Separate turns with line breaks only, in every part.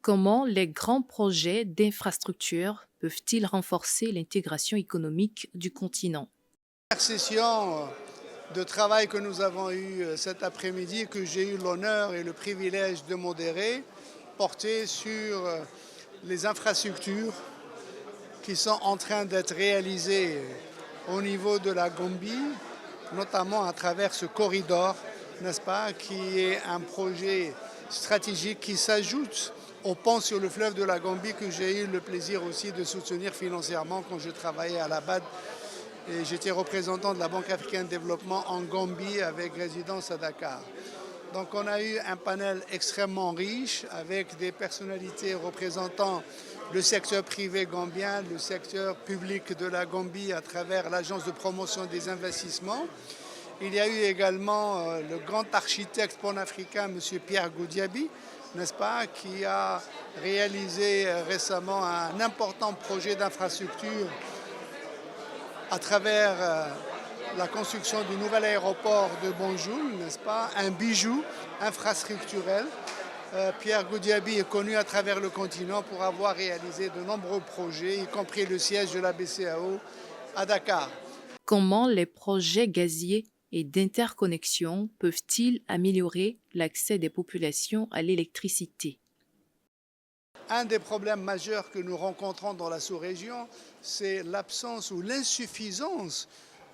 Comment les grands projets d'infrastructure peuvent-ils renforcer l'intégration économique du continent?
La session de travail que nous avons eue cet après-midi, que j'ai eu l'honneur et le privilège de modérer, portait sur les infrastructures qui sont en train d'être réalisées au niveau de la Gambie, notamment à travers ce corridor, n'est-ce pas, qui est un projet stratégique qui s'ajoute au pont sur le fleuve de la Gambie que j'ai eu le plaisir aussi de soutenir financièrement quand je travaillais à la BAD et j'étais représentant de la Banque africaine de développement en Gambie avec résidence à Dakar. Donc on a eu un panel extrêmement riche avec des personnalités représentant le secteur privé gambien, le secteur public de la Gambie à travers l'Agence de promotion des investissements. Il y a eu également le grand architecte panafricain, M. Pierre Goudiaby, n'est-ce pas, qui a réalisé récemment un important projet d'infrastructure à travers la construction du nouvel aéroport de Banjul, n'est-ce pas, un bijou infrastructurel. Pierre Goudiaby est connu à travers le continent pour avoir réalisé de nombreux projets, y compris le siège de la BCAO à Dakar.
Comment les projets gaziers et d'interconnexion peuvent-ils améliorer l'accès des populations à l'électricité?
Un des problèmes majeurs que nous rencontrons dans la sous-région, c'est l'absence ou l'insuffisance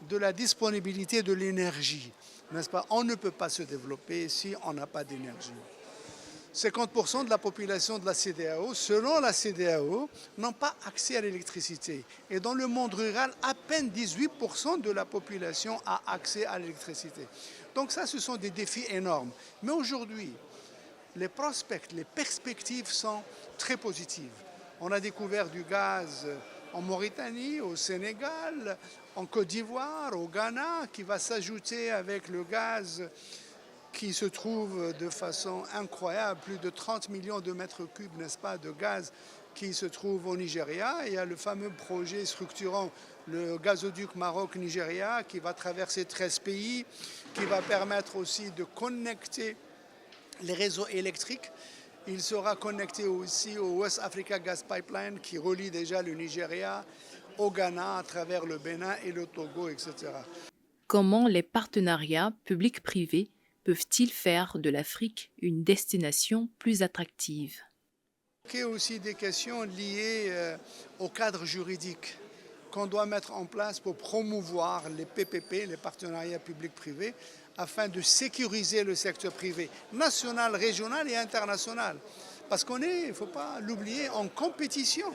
de la disponibilité de l'énergie. N'est-ce pas? On ne peut pas se développer si on n'a pas d'énergie. 50% de la population de la CEDEAO, selon la CEDEAO, n'ont pas accès à l'électricité. Et dans le monde rural, à peine 18% de la population a accès à l'électricité. Donc ça, ce sont des défis énormes. Mais aujourd'hui, les prospects, les perspectives sont très positives. On a découvert du gaz en Mauritanie, au Sénégal, en Côte d'Ivoire, au Ghana, qui va s'ajouter avec le gaz qui se trouve de façon incroyable, plus de 30 millions de mètres cubes, n'est-ce pas, de gaz qui se trouve au Nigeria. Il y a le fameux projet structurant le gazoduc Maroc-Nigeria qui va traverser 13 pays, qui va permettre aussi de connecter les réseaux électriques. Il sera connecté aussi au West Africa Gas Pipeline qui relie déjà le Nigeria au Ghana à travers le Bénin et le Togo, etc.
Comment les partenariats publics-privés peuvent-ils faire de l'Afrique une destination plus attractive?
Il y a aussi des questions liées au cadre juridique qu'on doit mettre en place pour promouvoir les PPP, les partenariats publics-privés, afin de sécuriser le secteur privé, national, régional et international. Parce qu'on est, il ne faut pas l'oublier, en compétition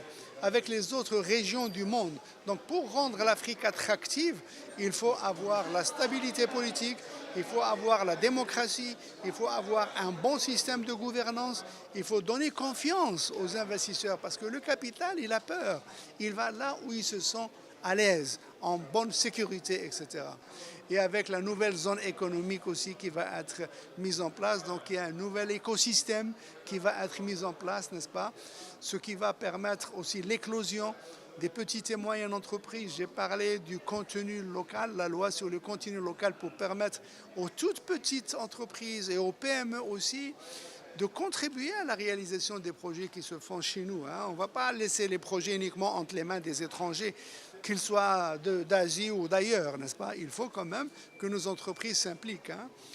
avec les autres régions du monde. Donc pour rendre l'Afrique attractive, il faut avoir la stabilité politique, il faut avoir la démocratie, il faut avoir un bon système de gouvernance, il faut donner confiance aux investisseurs parce que le capital, il a peur. Il va là où il se sent à l'aise, en bonne sécurité, etc. Et avec la nouvelle zone économique aussi qui va être mise en place, donc il y a un nouvel écosystème qui va être mis en place, n'est-ce pas? Ce qui va permettre aussi l'éclosion des petites et moyennes entreprises. J'ai parlé du contenu local, la loi sur le contenu local pour permettre aux toutes petites entreprises et aux PME aussi de contribuer à la réalisation des projets qui se font chez nous. On ne va pas laisser les projets uniquement entre les mains des étrangers, qu'ils soient d'Asie ou d'ailleurs, n'est-ce pas? Il faut quand même que nos entreprises s'impliquent.